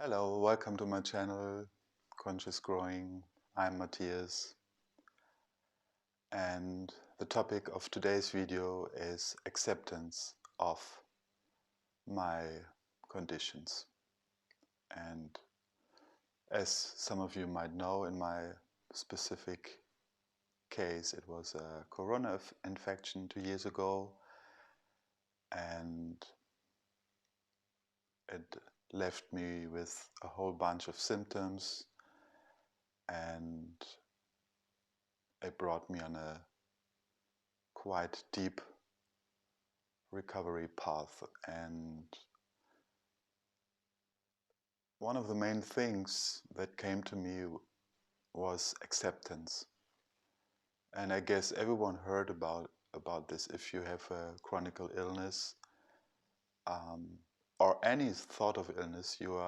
Hello, welcome to my channel, Conscious Growing. I'm Matthias, and the topic of today's video is acceptance of my conditions. And as some of you might know, in my specific case, it was a corona infection 2 years ago, and it left me with a whole bunch of symptoms, and it brought me on a quite deep recovery path. And one of the main things that came to me was acceptance. And I guess everyone heard about this. If you have a chronic illness um, or any thought of illness, you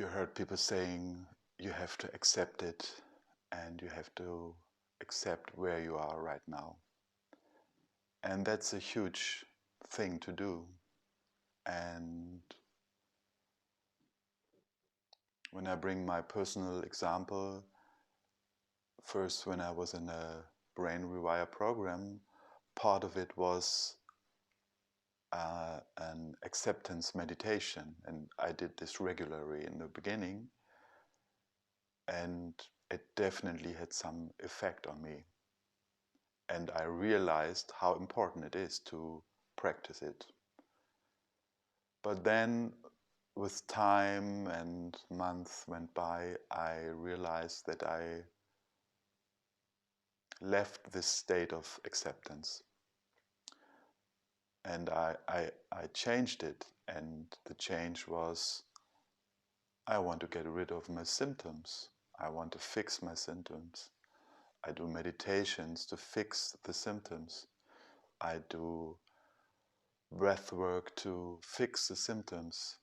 heard people saying you have to accept it and you have to accept where you are right now. And that's a huge thing to do. And when I bring my personal example, first when I was in a brain rewire program, part of it was an acceptance meditation, and I did this regularly in the beginning, and it definitely had some effect on me. And I realized how important it is to practice it. But then, with time and months went by, I realized that I left this state of acceptance. And I changed it, and the change was I want to get rid of my symptoms. I want to fix my symptoms. I do meditations to fix the symptoms. I do breath work to fix the symptoms.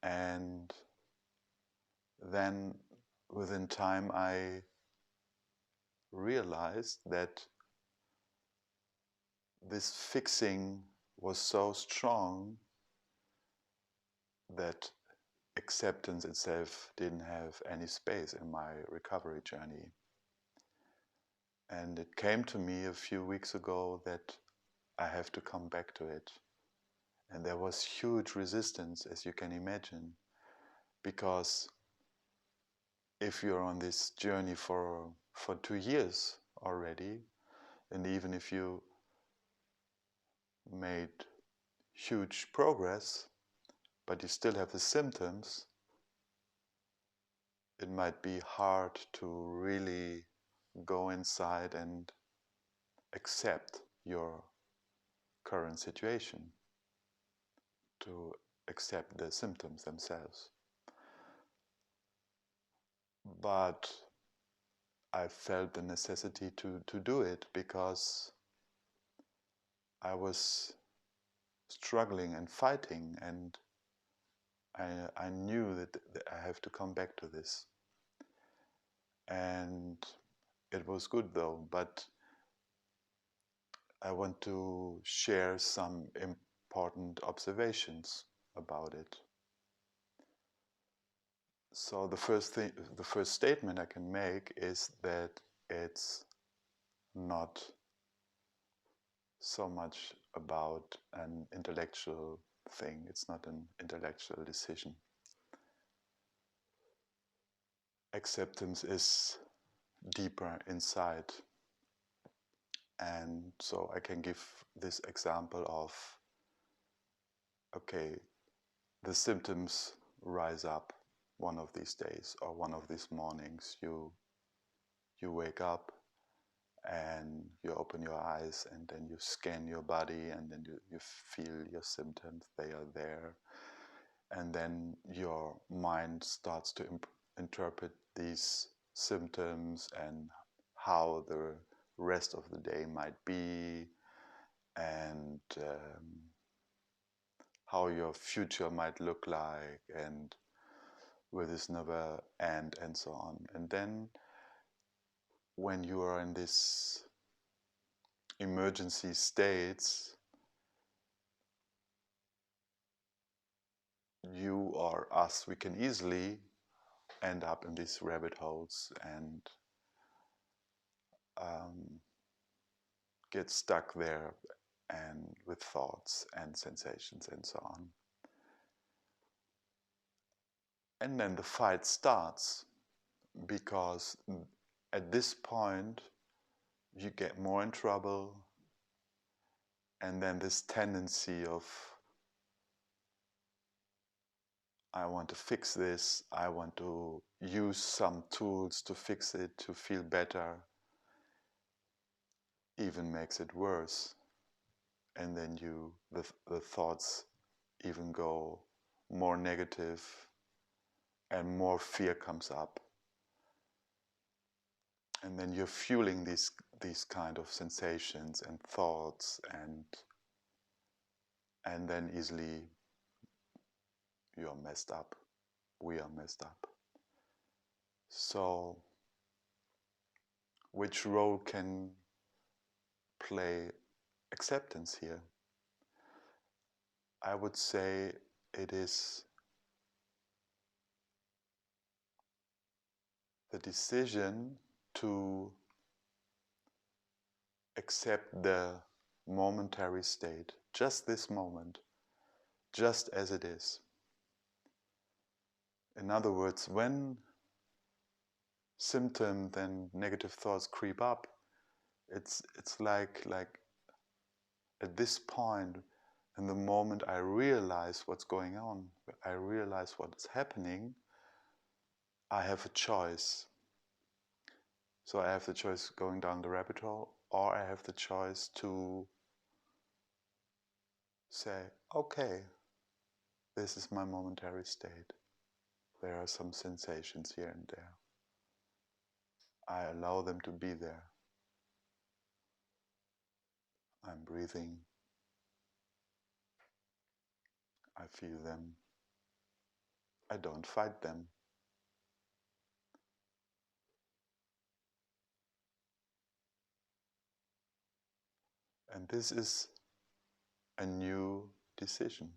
And then within time I realized that this fixing was so strong that acceptance itself didn't have any space in my recovery journey. And it came to me a few weeks ago that I have to come back to it. And there was huge resistance, as you can imagine, because if you're on this journey for 2 years already, and even if you made huge progress, but you still have the symptoms, it might be hard to really go inside and accept your current situation, to accept the symptoms themselves. But I felt the necessity to do it because I was struggling and fighting, and I knew that I have to come back to this. And it was good though, but I want to share some important observations about it. So the first statement I can make is that it's not so much about an intellectual thing. It's not an intellectual decision. Acceptance is deeper inside. And so I can give this example of, okay, the symptoms rise up one of these days or one of these mornings. You wake up and you open your eyes and then you scan your body and then you feel your symptoms, they are there. And then your mind starts to interpret these symptoms and how the rest of the day might be, and how your future might look like, and will this never end, and so on. And then when you are in this emergency states, or us, we can easily end up in these rabbit holes and get stuck there and with thoughts and sensations and so on. And then the fight starts, because at this point you get more in trouble, and then this tendency of, I want to fix this, I want to use some tools to fix it, to feel better, even makes it worse. And then the thoughts even go more negative, and more fear comes up. And then you're fueling these kind of sensations and thoughts, and then easily you're messed up. We are messed up. So, which role can play acceptance here? I would say it is the decision to accept the momentary state, just this moment, just as it is. In other words, when symptoms and negative thoughts creep up, it's like at this point, in the moment I realize what's going on, I realize what's happening, I have a choice. So I have the choice going down the rabbit hole, or I have the choice to say, okay, this is my momentary state. There are some sensations here and there. I allow them to be there. I'm breathing. I feel them. I don't fight them. And this is a new decision.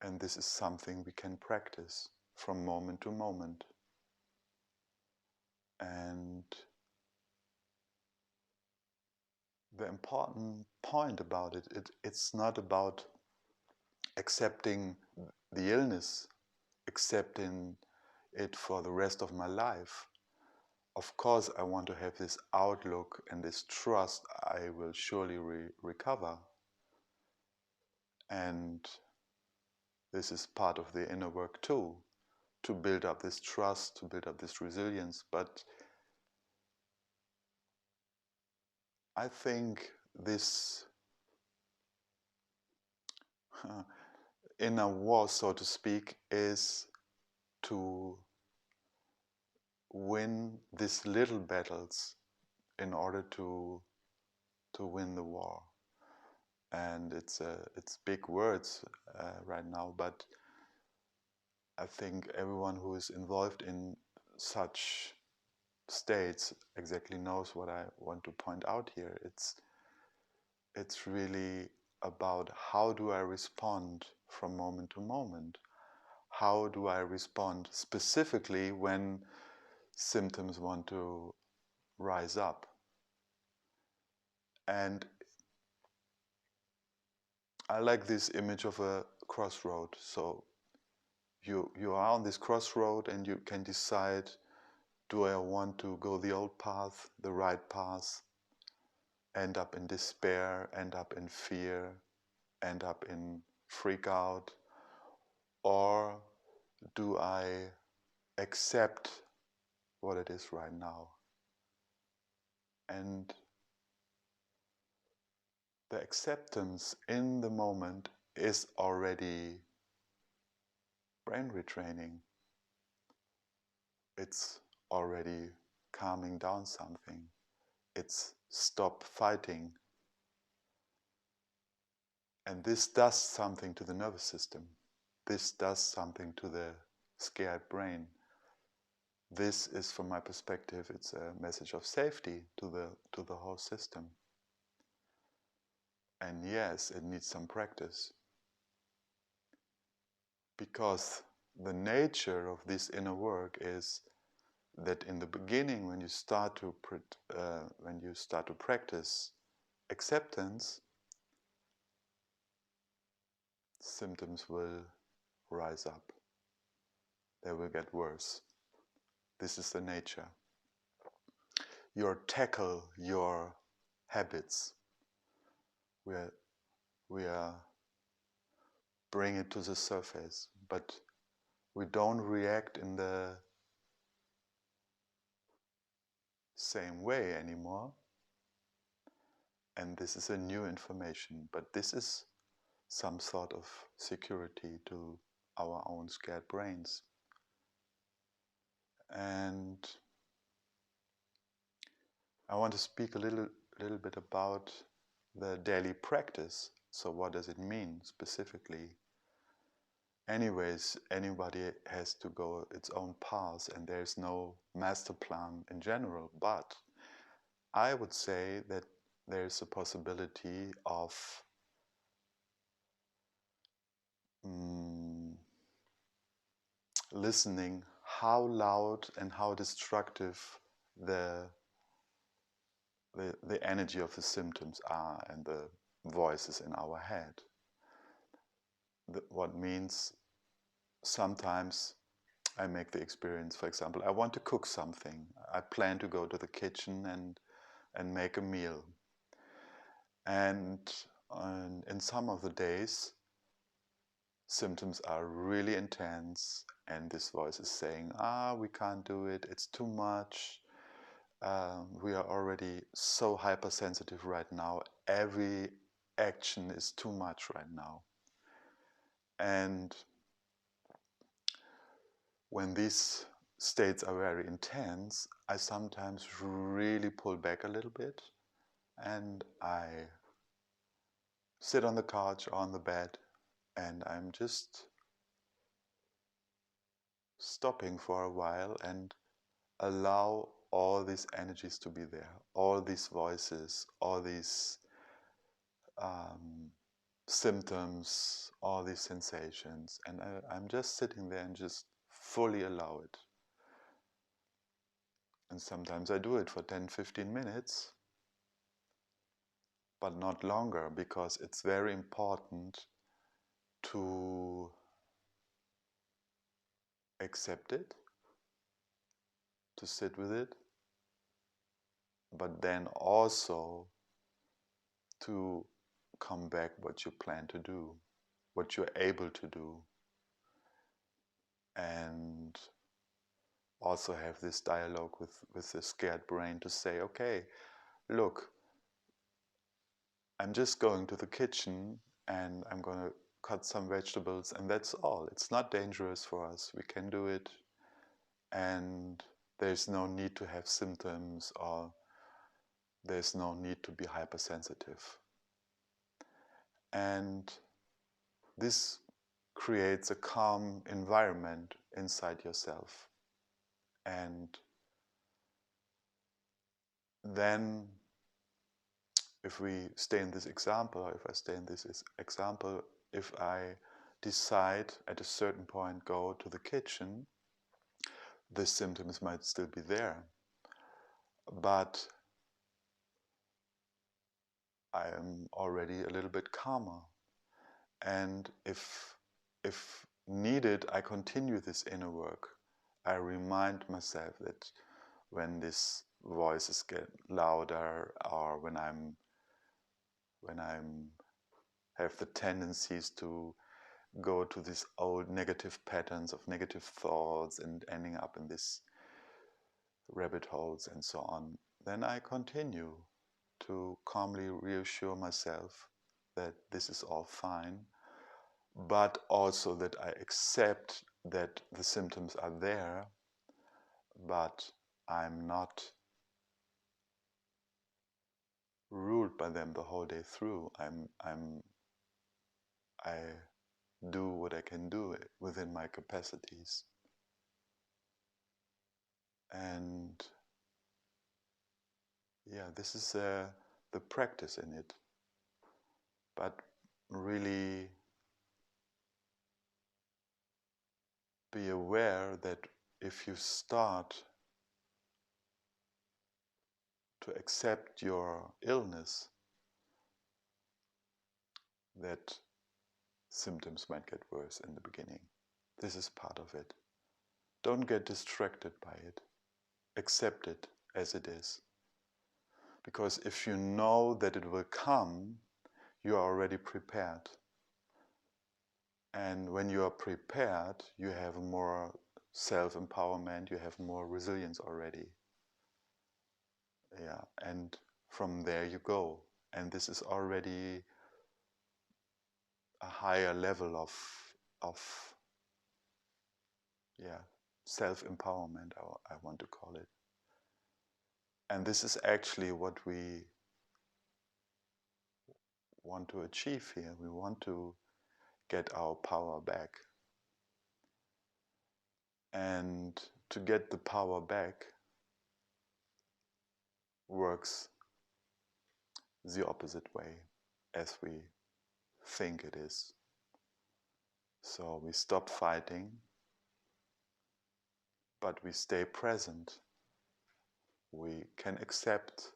And this is something we can practice from moment to moment. And the important point about it's not about accepting the illness, accepting it for the rest of my life. Of course, I want to have this outlook and this trust I will surely recover. And this is part of the inner work too, to build up this trust, to build up this resilience. But I think this inner war, so to speak, is to win these little battles in order to win the war. And it's big words right now, but I think everyone who is involved in such states exactly knows what I want to point out here. It's really about how do I respond from moment to moment. How do I respond specifically when symptoms want to rise up? And I like this image of a crossroad. So you are on this crossroad and you can decide, do I want to go the old path, the right path, end up in despair, end up in fear, end up in freak out, or do I accept what it is right now? And the acceptance in the moment is already brain retraining. It's already calming down something. It's stop fighting. And this does something to the nervous system. This does something to the scared brain. This is, from my perspective, it's a message of safety to the whole system. And yes, it needs some practice. Because the nature of this inner work is that in the beginning, when you start to practice acceptance, symptoms will rise up. They will get worse. This is the nature. You tackle your habits. We are bring it to the surface, but we don't react in the same way anymore. And this is a new information, but this is some sort of security to our own scared brains. And I want to speak a little bit about the daily practice. So what does it mean specifically? Anyways, anybody has to go its own path, and there's no master plan in general, but I would say that there's a possibility of listening how loud and how destructive the energy of the symptoms are and the voices in our head. What means sometimes I make the experience, for example, I want to cook something. I plan to go to the kitchen and make a meal. And in some of the days, symptoms are really intense, and this voice is saying, we can't do it, it's too much. We are already so hypersensitive right now. Every action is too much right now. And when these states are very intense, I sometimes really pull back a little bit, and I sit on the couch or on the bed, and I'm just stopping for a while and allow all these energies to be there, all these voices, all these symptoms, all these sensations, and I'm just sitting there and just fully allow it. And sometimes I do it for 10-15 minutes, but not longer, because it's very important to accept it, to sit with it, but then also to come back what you plan to do, what you're able to do, and also have this dialogue with the scared brain to say, okay, look, I'm just going to the kitchen and I'm going to cut some vegetables, and that's all. It's not dangerous for us. We can do it, and there's no need to have symptoms, or there's no need to be hypersensitive. And this creates a calm environment inside yourself. And then, if we stay in this example, or if I stay in this example, if I decide at a certain point go to the kitchen, the symptoms might still be there, but I am already a little bit calmer. And if needed, I continue this inner work. I remind myself that when these voices get louder, or when I'm have the tendencies to go to these old negative patterns of negative thoughts and ending up in these rabbit holes and so on, then I continue to calmly reassure myself that this is all fine, but also that I accept that the symptoms are there, but I'm not ruled by them the whole day through. I do what I can do within my capacities. And yeah, this is the practice in it. But really be aware that if you start to accept your illness, that symptoms might get worse in the beginning. This is part of it. Don't get distracted by it. Accept it as it is. Because if you know that it will come, you are already prepared. And when you are prepared, you have more self-empowerment, you have more resilience already. Yeah, and from there you go. And this is already a higher level of yeah, self-empowerment, I want to call it. And this is actually what we want to achieve here. We want to get our power back. And to get the power back works the opposite way as we think it is. So we stop fighting, but we stay present. We can accept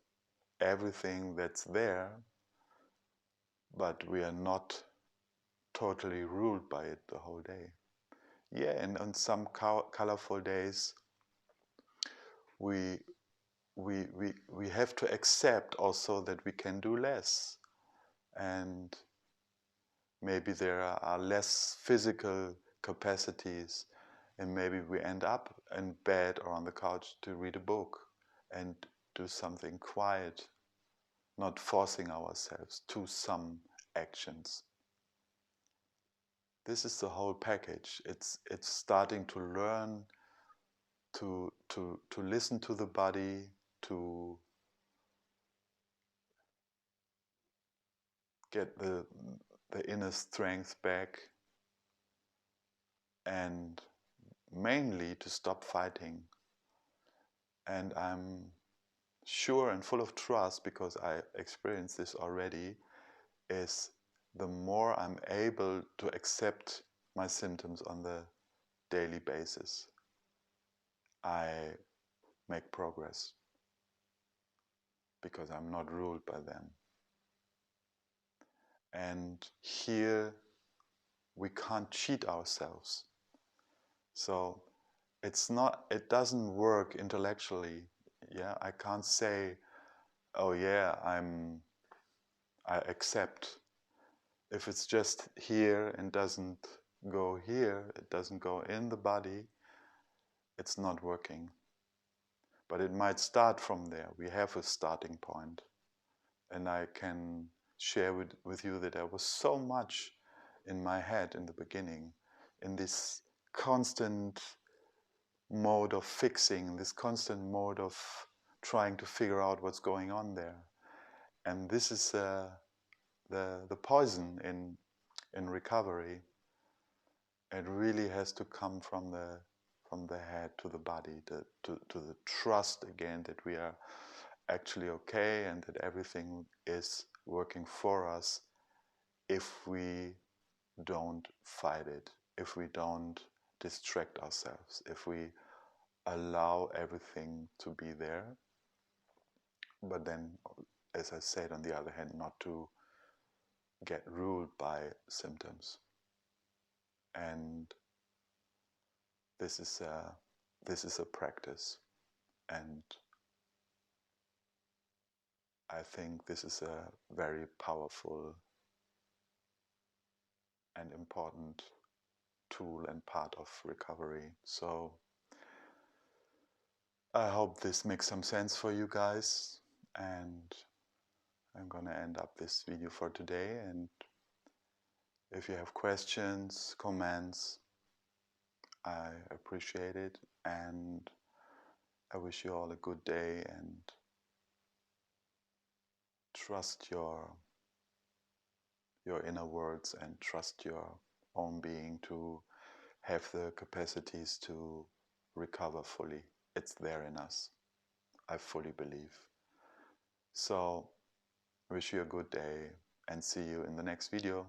everything that's there, but we are not totally ruled by it the whole day. Yeah, and on some colorful days, we have to accept also that we can do less, and maybe there are less physical capacities, and maybe we end up in bed or on the couch to read a book and do something quiet, not forcing ourselves to some actions. This is the whole package. It's starting to learn to listen to the body, to get the inner strength back, and mainly to stop fighting. And I'm sure and full of trust, because I experienced this already, is the more I'm able to accept my symptoms on the daily basis, I make progress, because I'm not ruled by them. And here we can't cheat ourselves. So it doesn't work intellectually. Yeah, I can't say, oh yeah, I accept. If it's just here and doesn't go here, it doesn't go in the body, it's not working. But it might start from there. We have a starting point. And I can share with you that there was so much in my head in the beginning, in this constant mode of fixing, this constant mode of trying to figure out what's going on there. And this is the poison in recovery. It really has to come from the head to the body, to the trust again that we are actually okay and that everything is working for us if we don't fight it, if we don't distract ourselves, if we allow everything to be there, but then, as I said, on the other hand, not to get ruled by symptoms. And this is a practice, and I think this is a very powerful and important tool and part of recovery. So I hope this makes some sense for you guys, and I'm gonna end up this video for today. And if you have questions, comments, I appreciate it, and I wish you all a good day, and trust your inner words and trust your own being to have the capacities to recover fully. It's there in us. I fully believe. So, wish you a good day and see you in the next video.